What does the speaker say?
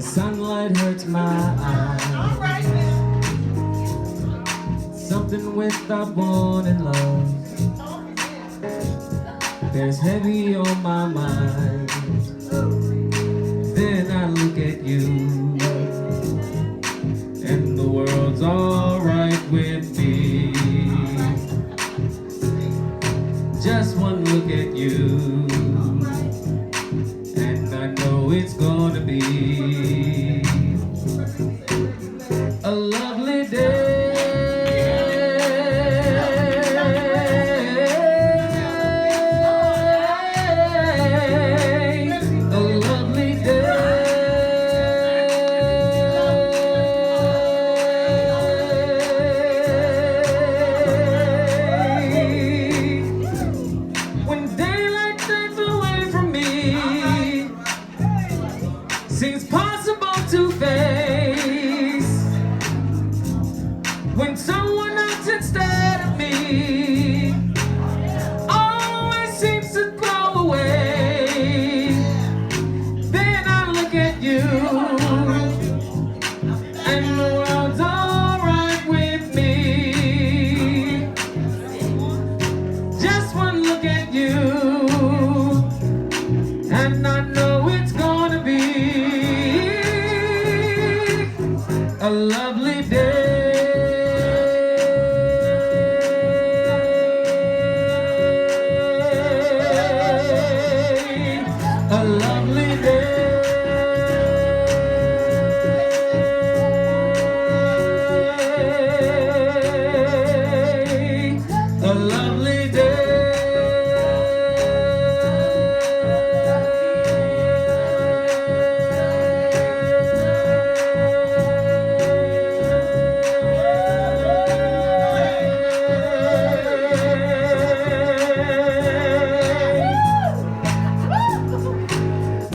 Sunlight hurts my eyes. Something without wanting love. There's heavy on my mind. Then I look at you, and the world's alright with me. Just one look at you, and I know it's gonna be a lovely day. Seems possible to fail.